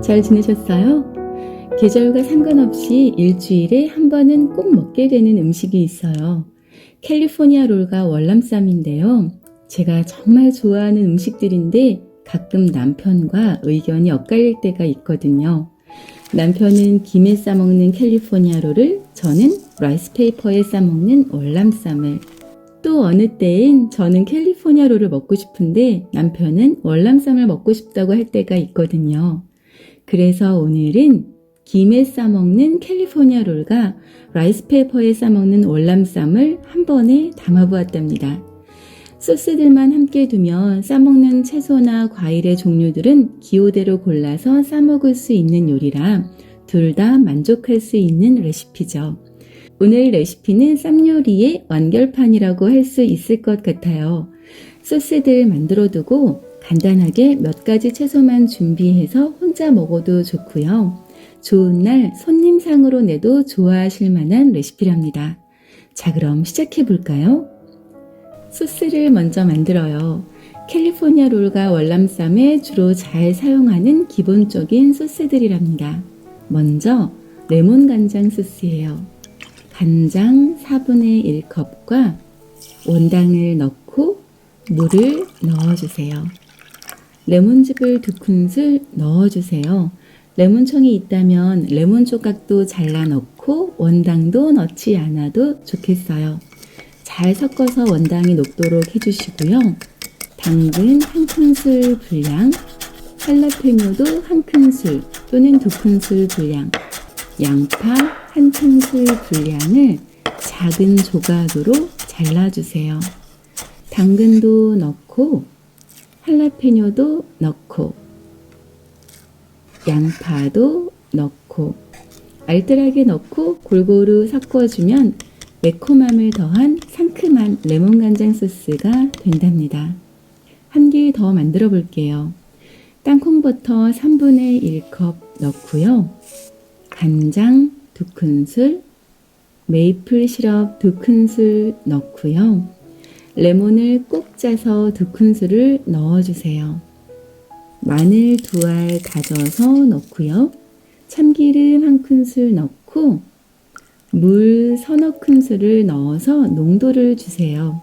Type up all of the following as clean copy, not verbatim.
잘 지내셨어요? 계절과 상관없이 일주일에 한 번은 꼭 먹게 되는 음식이 있어요. 캘리포니아 롤과 월남쌈인데요. 제가 정말 좋아하는 음식들인데 가끔 남편과 의견이 엇갈릴 때가 있거든요. 남편은 김에 싸먹는 캘리포니아 롤을, 저는 라이스페이퍼에 싸먹는 월남쌈을, 또 어느 때엔 저는 캘리포니아 롤을 먹고 싶은데 남편은 월남쌈을 먹고 싶다고 할 때가 있거든요. 그래서 오늘은 김에 싸먹는 캘리포니아 롤과 라이스페이퍼에 싸먹는 월남쌈을 한 번에 담아보았답니다. 소스들만 함께 두면 싸먹는 채소나 과일의 종류들은 기호대로 골라서 싸먹을 수 있는 요리라 둘 다 만족할 수 있는 레시피죠. 오늘 레시피는 쌈요리의 완결판이라고 할 수 있을 것 같아요. 소스들 만들어두고 간단하게 몇 가지 채소만 준비해서 혼자 먹어도 좋고요. 좋은 날 손님상으로 내도 좋아하실 만한 레시피랍니다. 자, 그럼 시작해 볼까요? 소스를 먼저 만들어요. 캘리포니아 롤과 월남쌈에 주로 잘 사용하는 기본적인 소스들이랍니다. 먼저 레몬 간장 소스예요. 간장 4분의 1컵과 원당을 넣고 물을 넣어주세요. 레몬즙을 2큰술 넣어주세요. 레몬청이 있다면 레몬 조각도 잘라 넣고 원당도 넣지 않아도 좋겠어요. 잘 섞어서 원당이 녹도록 해주시고요. 당근 1큰술 분량, 할라페뇨도 1큰술 또는 2큰술 분량, 양파 1큰술 분량을 작은 조각으로 잘라주세요. 당근도 넣고 할라페뇨도 넣고 양파도 넣고 알뜰하게 넣고 골고루 섞어주면 매콤함을 더한 상큼한 레몬간장 소스가 된답니다. 한 개 더 만들어 볼게요. 땅콩버터 3분의 1컵 넣고요. 간장 2큰술, 메이플 시럽 2큰술 넣고요. 레몬을 꼭 짜서 2큰술을 넣어주세요. 마늘 2알 다져서 넣고요. 참기름 1큰술 넣고 물 서너 큰술을 넣어서 농도를 주세요.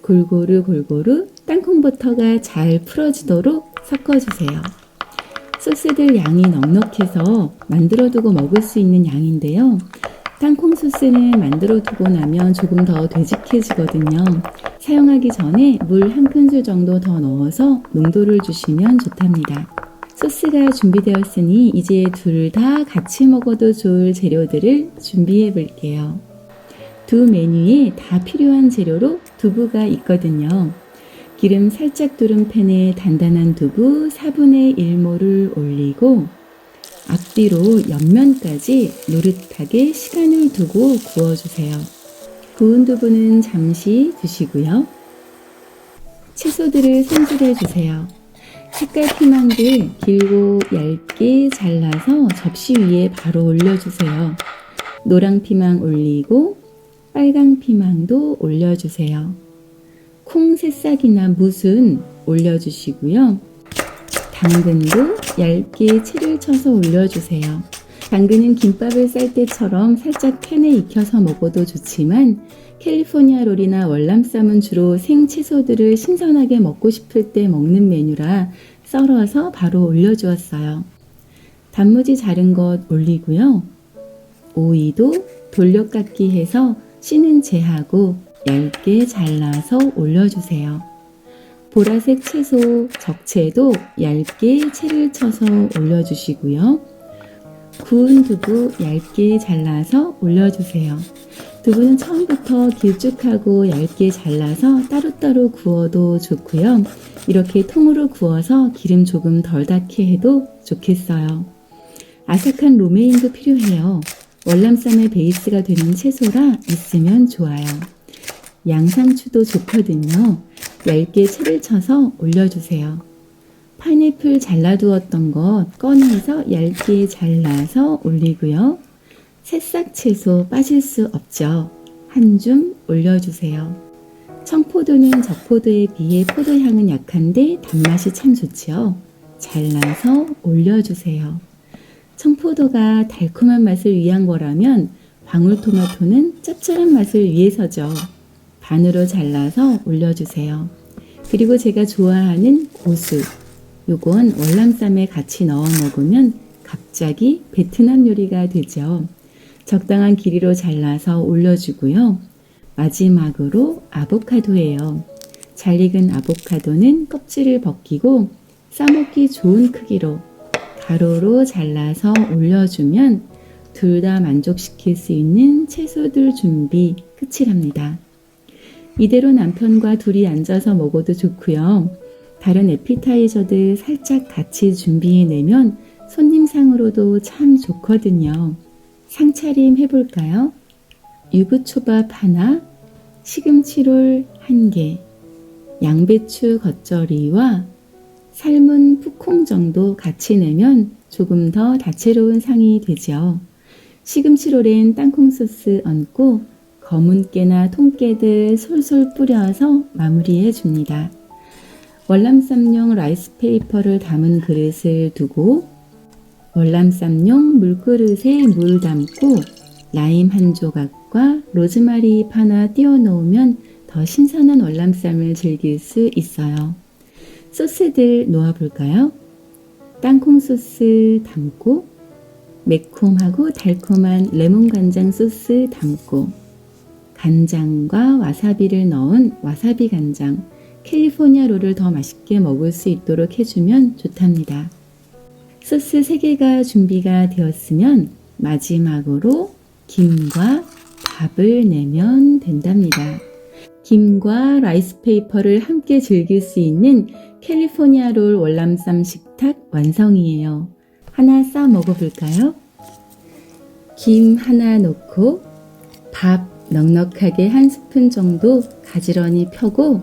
골고루 땅콩버터가 잘 풀어지도록 섞어주세요. 소스들 양이 넉넉해서 만들어두고 먹을 수 있는 양인데요. 땅콩 소스는 만들어두고 나면 조금 더 되직해지거든요. 사용하기 전에 물 1큰술 정도 더 넣어서 농도를 주시면 좋답니다. 소스가 준비되었으니 이제 둘 다 같이 먹어도 좋을 재료들을 준비해 볼게요. 두 메뉴에 다 필요한 재료로 두부가 있거든요. 기름 살짝 두른 팬에 단단한 두부 4분의 1모를 올리고 앞뒤로 옆면까지 노릇하게 시간을 두고 구워주세요. 구운 두부는 잠시 두시고요. 채소들을 손질해 주세요. 색깔 피망들 길고 얇게 잘라서 접시 위에 바로 올려주세요. 노랑 피망 올리고 빨강 피망도 올려주세요. 콩 새싹이나 무순 올려주시고요. 당근도 얇게 채를 쳐서 올려주세요. 당근은 김밥을 쌀 때처럼 살짝 팬에 익혀서 먹어도 좋지만 캘리포니아 롤이나 월남쌈은 주로 생채소들을 신선하게 먹고 싶을 때 먹는 메뉴라 썰어서 바로 올려주었어요. 단무지 자른 것 올리고요. 오이도 돌려깎기 해서 씨는 제하고 얇게 잘라서 올려주세요. 보라색 채소 적채도 얇게 채를 쳐서 올려주시고요. 구운 두부 얇게 잘라서 올려주세요. 두부는 처음부터 길쭉하고 얇게 잘라서 따로따로 구워도 좋고요. 이렇게 통으로 구워서 기름 조금 덜 닿게 해도 좋겠어요. 아삭한 로메인도 필요해요. 월남쌈의 베이스가 되는 채소라 있으면 좋아요. 양상추도 좋거든요. 얇게 채를 쳐서 올려주세요. 파인애플 잘라두었던 것 꺼내서 얇게 잘라서 올리고요. 새싹 채소 빠질 수 없죠. 한 줌 올려주세요. 청포도는 적포도에 비해 포도향은 약한데 단맛이 참 좋죠. 잘라서 올려주세요. 청포도가 달콤한 맛을 위한 거라면 방울토마토는 짭짤한 맛을 위해서죠. 반으로 잘라서 올려주세요. 그리고 제가 좋아하는 고수, 요건 월남쌈에 같이 넣어 먹으면 갑자기 베트남 요리가 되죠. 적당한 길이로 잘라서 올려주고요. 마지막으로 아보카도예요. 잘 익은 아보카도는 껍질을 벗기고 싸먹기 좋은 크기로 가로로 잘라서 올려주면 둘 다 만족시킬 수 있는 채소들 준비 끝이랍니다. 이대로 남편과 둘이 앉아서 먹어도 좋고요. 다른 에피타이저들 살짝 같이 준비해내면 손님상으로도 참 좋거든요. 상차림 해볼까요? 유부초밥 하나, 시금치롤 1개, 양배추 겉절이와 삶은 푸콩 정도 같이 내면 조금 더 다채로운 상이 되죠. 시금치롤엔 땅콩 소스 얹고 검은 깨나 통깨들 솔솔 뿌려서 마무리해 줍니다. 월남쌈용 라이스페이퍼를 담은 그릇을 두고 월남쌈용 물그릇에 물 담고 라임 한 조각과 로즈마리 잎 하나 띄워 놓으면 더 신선한 월남쌈을 즐길 수 있어요. 소스들 놓아볼까요? 땅콩 소스 담고 매콤하고 달콤한 레몬 간장 소스 담고 간장과 와사비를 넣은 와사비 간장, 캘리포니아 롤을 더 맛있게 먹을 수 있도록 해주면 좋답니다. 소스 3개가 준비가 되었으면 마지막으로 김과 밥을 내면 된답니다. 김과 라이스페이퍼를 함께 즐길 수 있는 캘리포니아 롤 월남쌈 식탁 완성이에요. 하나 싸 먹어볼까요? 김 하나 넣고 밥 넉넉하게 한 스푼 정도 가지런히 펴고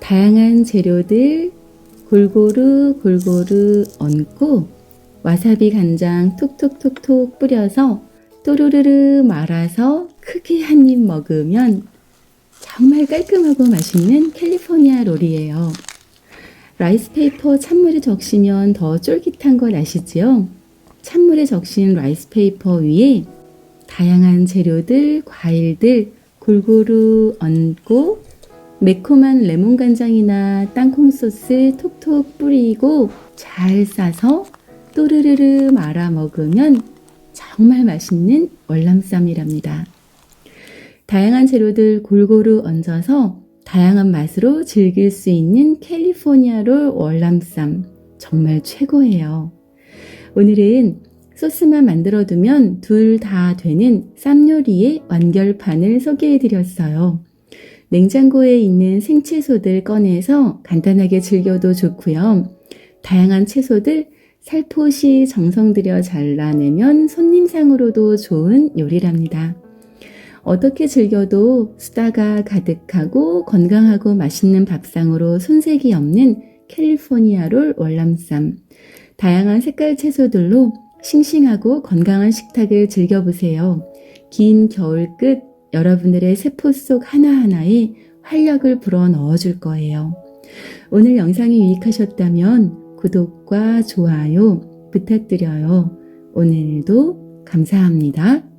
다양한 재료들 골고루 얹고 와사비 간장 톡톡톡톡 뿌려서 또르르르 말아서 크게 한 입 먹으면 정말 깔끔하고 맛있는 캘리포니아 롤이에요. 라이스페이퍼 찬물에 적시면 더 쫄깃한 건 아시지요? 찬물에 적신 라이스페이퍼 위에 다양한 재료들, 과일들 골고루 얹고 매콤한 레몬 간장이나 땅콩 소스 톡톡 뿌리고 잘 싸서 또르르르 말아 먹으면 정말 맛있는 월남쌈이랍니다. 다양한 재료들 골고루 얹어서 다양한 맛으로 즐길 수 있는 캘리포니아 롤 월남쌈 정말 최고예요. 오늘은 소스만 만들어두면 둘 다 되는 쌈 요리의 완결판을 소개해드렸어요. 냉장고에 있는 생채소들 꺼내서 간단하게 즐겨도 좋고요. 다양한 채소들 살포시 정성 들여 잘라내면 손님상으로도 좋은 요리랍니다. 어떻게 즐겨도 수다가 가득하고 건강하고 맛있는 밥상으로 손색이 없는 캘리포니아 롤 월남쌈. 다양한 색깔 채소들로 싱싱하고 건강한 식탁을 즐겨보세요. 긴 겨울 끝 여러분들의 세포 속 하나하나에 활력을 불어 넣어줄 거예요. 오늘 영상이 유익하셨다면 구독과 좋아요 부탁드려요. 오늘도 감사합니다.